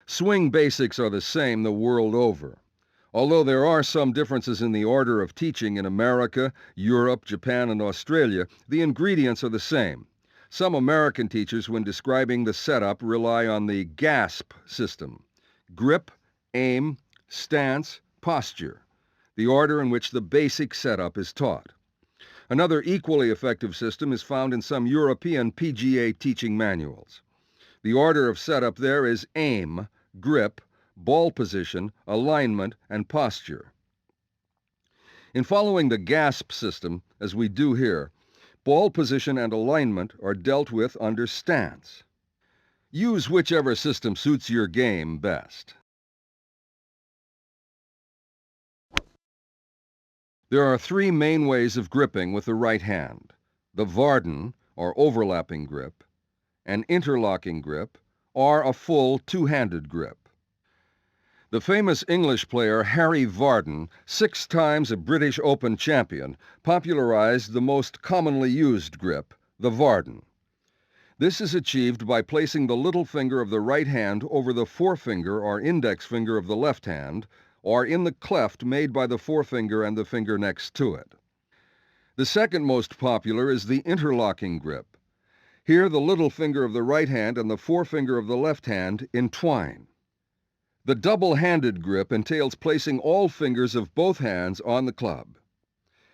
Swing basics are the same the world over. Although there are some differences in the order of teaching in America, Europe, Japan, and Australia, the ingredients are the same. Some American teachers, when describing the setup, rely on the GASP system: grip, aim, stance, posture, the order in which the basic setup is taught. Another equally effective system is found in some European PGA teaching manuals. The order of setup there is aim, grip, ball position, alignment, and posture. In following the GASP system, as we do here, ball position and alignment are dealt with under stance. Use whichever system suits your game best. There are three main ways of gripping with the right hand: the Varden, or overlapping grip, an interlocking grip, or a full two-handed grip. The famous English player Harry Varden, 6 times a British Open champion, popularized the most commonly used grip, the Varden. This is achieved by placing the little finger of the right hand over the forefinger or index finger of the left hand, or in the cleft made by the forefinger and the finger next to it. The second most popular is the interlocking grip. Here the little finger of the right hand and the forefinger of the left hand entwine. The double-handed grip entails placing all fingers of both hands on the club.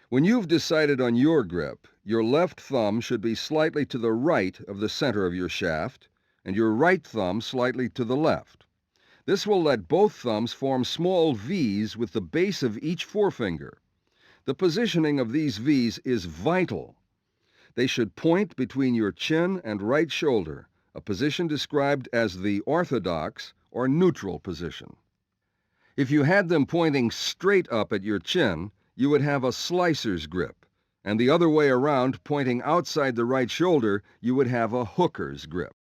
When you've decided on your grip, your left thumb should be slightly to the right of the center of your shaft, and your right thumb slightly to the left. This will let both thumbs form small V's with the base of each forefinger. The positioning of these V's is vital. They should point between your chin and right shoulder, a position described as the orthodox or neutral position. If you had them pointing straight up at your chin, you would have a slicer's grip, and the other way around, pointing outside the right shoulder, you would have a hooker's grip.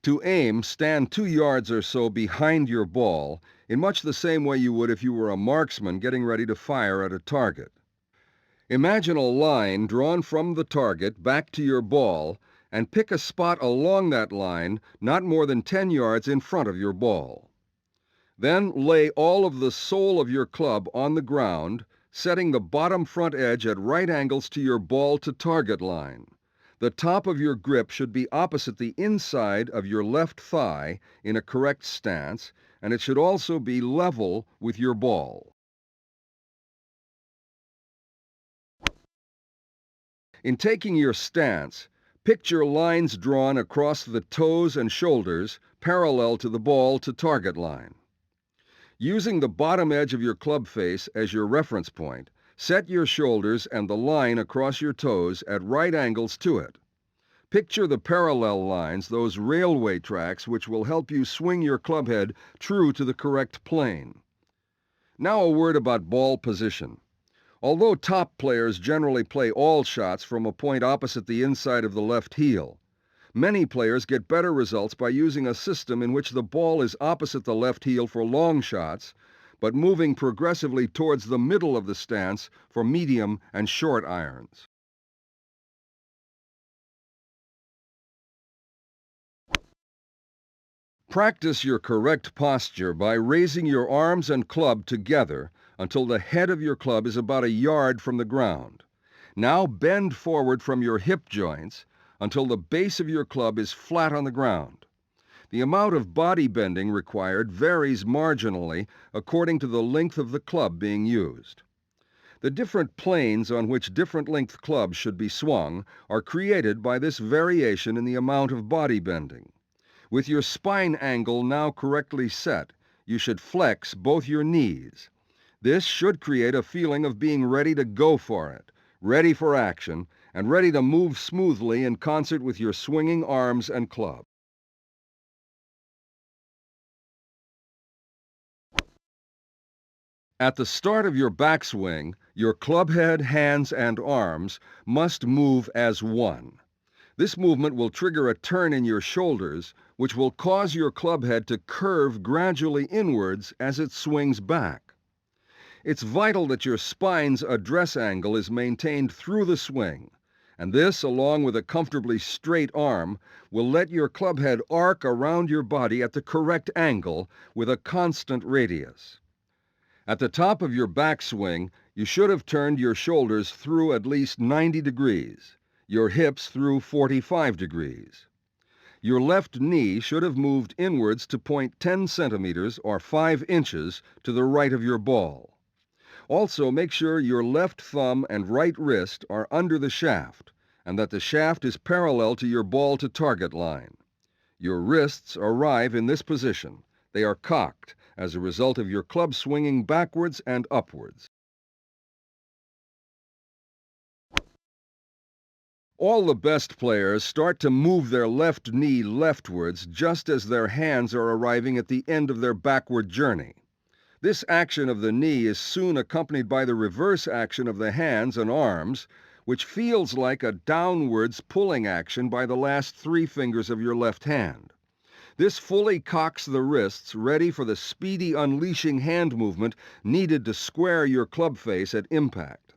To aim, stand 2 yards or so behind your ball, in much the same way you would if you were a marksman getting ready to fire at a target. Imagine a line drawn from the target back to your ball, and pick a spot along that line not more than 10 yards in front of your ball. Then lay all of the sole of your club on the ground, setting the bottom front edge at right angles to your ball to target line. The top of your grip should be opposite the inside of your left thigh in a correct stance, and it should also be level with your ball. In taking your stance, picture lines drawn across the toes and shoulders parallel to the ball to target line. Using the bottom edge of your club face as your reference point, set your shoulders and the line across your toes at right angles to it. Picture the parallel lines, those railway tracks which will help you swing your club head true to the correct plane. Now a word about ball position. Although top players generally play all shots from a point opposite the inside of the left heel, many players get better results by using a system in which the ball is opposite the left heel for long shots, but moving progressively towards the middle of the stance for medium and short irons. Practice your correct posture by raising your arms and club together until the head of your club is about a yard from the ground. Now bend forward from your hip joints until the base of your club is flat on the ground. The amount of body bending required varies marginally according to the length of the club being used. The different planes on which different length clubs should be swung are created by this variation in the amount of body bending. With your spine angle now correctly set, you should flex both your knees. This should create a feeling of being ready to go for it, ready for action, and ready to move smoothly in concert with your swinging arms and club. At the start of your backswing, your club head, hands, and arms must move as one. This movement will trigger a turn in your shoulders, which will cause your club head to curve gradually inwards as it swings back. It's vital that your spine's address angle is maintained through the swing, and this, along with a comfortably straight arm, will let your club head arc around your body at the correct angle with a constant radius. At the top of your backswing, you should have turned your shoulders through at least 90 degrees, your hips through 45 degrees. Your left knee should have moved inwards to point 10 centimeters or 5 inches to the right of your ball. Also, make sure your left thumb and right wrist are under the shaft and that the shaft is parallel to your ball to target line. Your wrists arrive in this position. They are cocked as a result of your club swinging backwards and upwards. All the best players start to move their left knee leftwards just as their hands are arriving at the end of their backward journey. This action of the knee is soon accompanied by the reverse action of the hands and arms, which feels like a downwards pulling action by the last 3 fingers of your left hand. This fully cocks the wrists, ready for the speedy unleashing hand movement needed to square your club face at impact.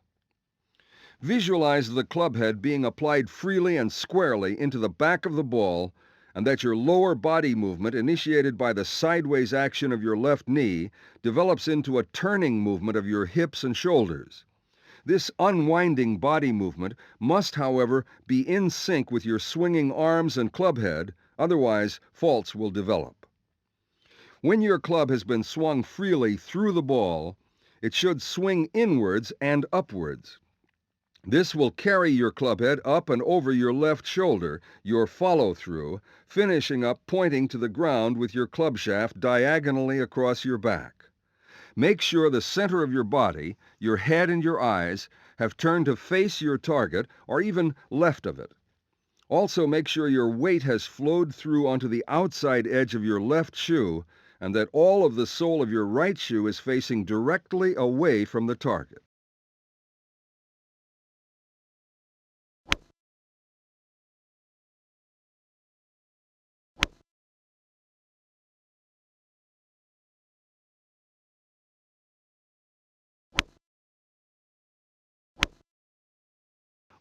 Visualize the club head being applied freely and squarely into the back of the ball, and that your lower body movement, initiated by the sideways action of your left knee, develops into a turning movement of your hips and shoulders. This unwinding body movement must, however, be in sync with your swinging arms and club head, otherwise faults will develop. When your club has been swung freely through the ball, it should swing inwards and upwards. This will carry your club head up and over your left shoulder, your follow-through, finishing up pointing to the ground with your club shaft diagonally across your back. Make sure the center of your body, your head and your eyes, have turned to face your target or even left of it. Also make sure your weight has flowed through onto the outside edge of your left shoe and that all of the sole of your right shoe is facing directly away from the target.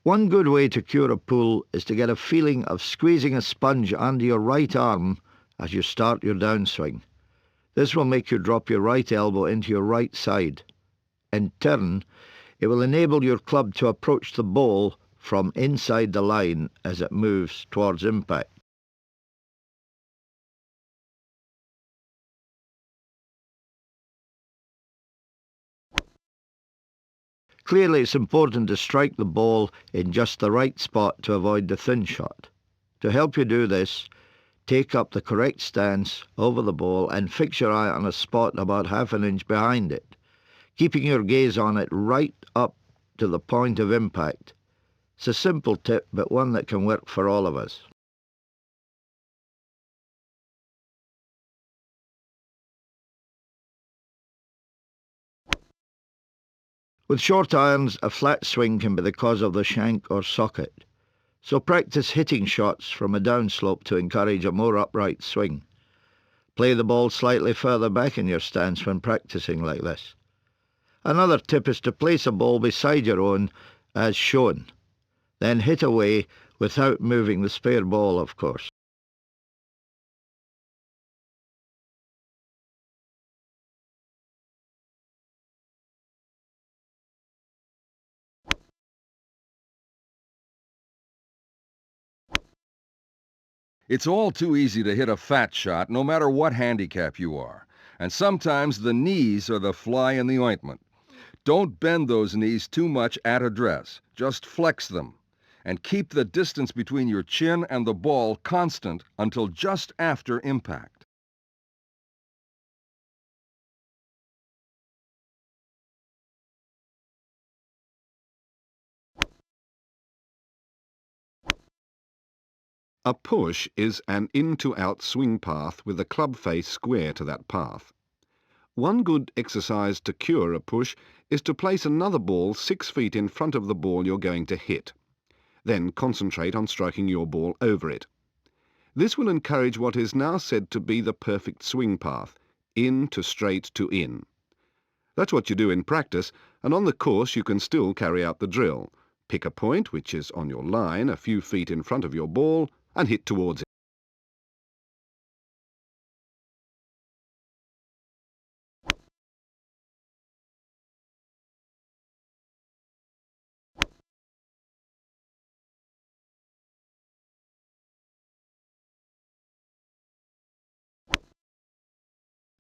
One good way to cure a pull is to get a feeling of squeezing a sponge under your right arm as you start your downswing. This will make you drop your right elbow into your right side. In turn, it will enable your club to approach the ball from inside the line as it moves towards impact. Clearly, it's important to strike the ball in just the right spot to avoid the thin shot. To help you do this, take up the correct stance over the ball and fix your eye on a spot about half an inch behind it, keeping your gaze on it right up to the point of impact. It's a simple tip, but one that can work for all of us. With short irons, a flat swing can be the cause of the shank or socket. So practice hitting shots from a downslope to encourage a more upright swing. Play the ball slightly further back in your stance when practicing like this. Another tip is to place a ball beside your own as shown. Then hit away without moving the spare ball, of course. It's all too easy to hit a fat shot no matter what handicap you are, and sometimes the knees are the fly in the ointment. Don't bend those knees too much at address, just flex them, and keep the distance between your chin and the ball constant until just after impact. A push is an in-to-out swing path with the club face square to that path. One good exercise to cure a push is to place another ball 6 feet in front of the ball you're going to hit. Then concentrate on striking your ball over it. This will encourage what is now said to be the perfect swing path, in to straight to in. That's what you do in practice, and on the course you can still carry out the drill. Pick a point which is on your line a few feet in front of your ball and hit towards it.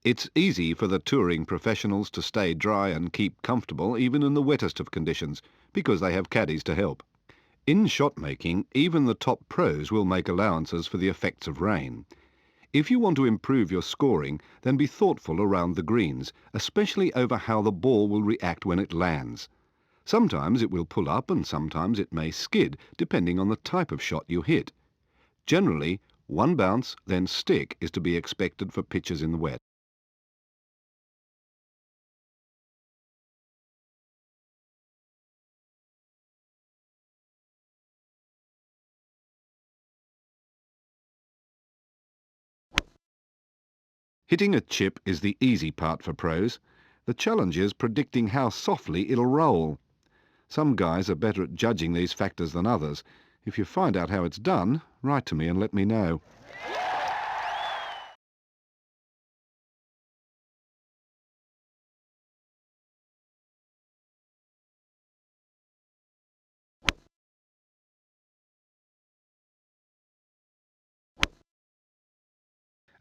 It's easy for the touring professionals to stay dry and keep comfortable even in the wettest of conditions, because they have caddies to help. In shot making, even the top pros will make allowances for the effects of rain. If you want to improve your scoring, then be thoughtful around the greens, especially over how the ball will react when it lands. Sometimes it will pull up and sometimes it may skid, depending on the type of shot you hit. Generally, one bounce, then stick is to be expected for pitches in the wet. Hitting a chip is the easy part for pros. The challenge is predicting how softly it'll roll. Some guys are better at judging these factors than others. If you find out how it's done, write to me and let me know.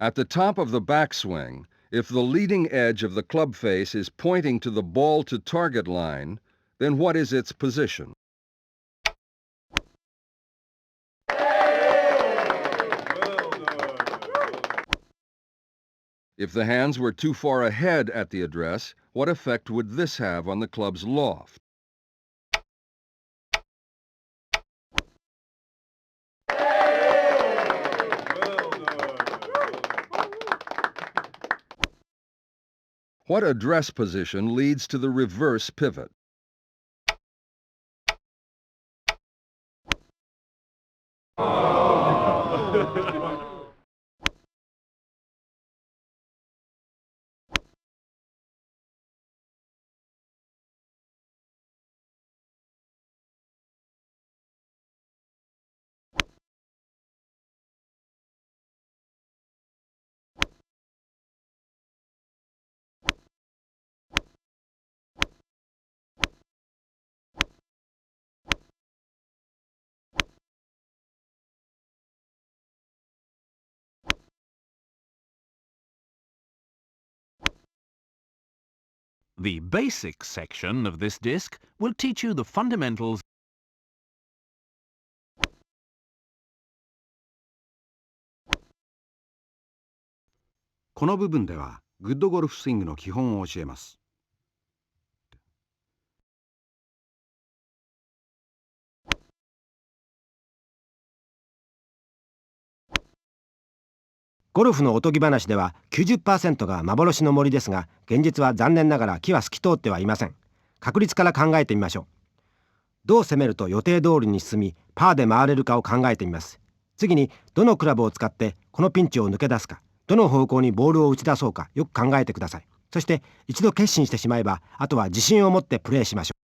At the top of the backswing, if the leading edge of the club face is pointing to the ball to target line, then what is its position? If the hands were too far ahead at the address, what effect would this have on the club's loft? What address position leads to the reverse pivot? The basics section of this disc will teach you the fundamentals. この部分ではグッドゴルフスイングの基本を教えます。ゴルフのおとぎ話では 90% が幻の森ですが、現実は残念ながら木は透き通ってはいません。確率から考えてみましょう。どう攻めると予定通りに進み、パーで回れるかを考えてみます。次に、どのクラブを使ってこのピンチを抜け出すか、どの方向にボールを打ち出そうか、よく考えてください。そして、一度決心してしまえば、あとは自信を持ってプレーしましょう。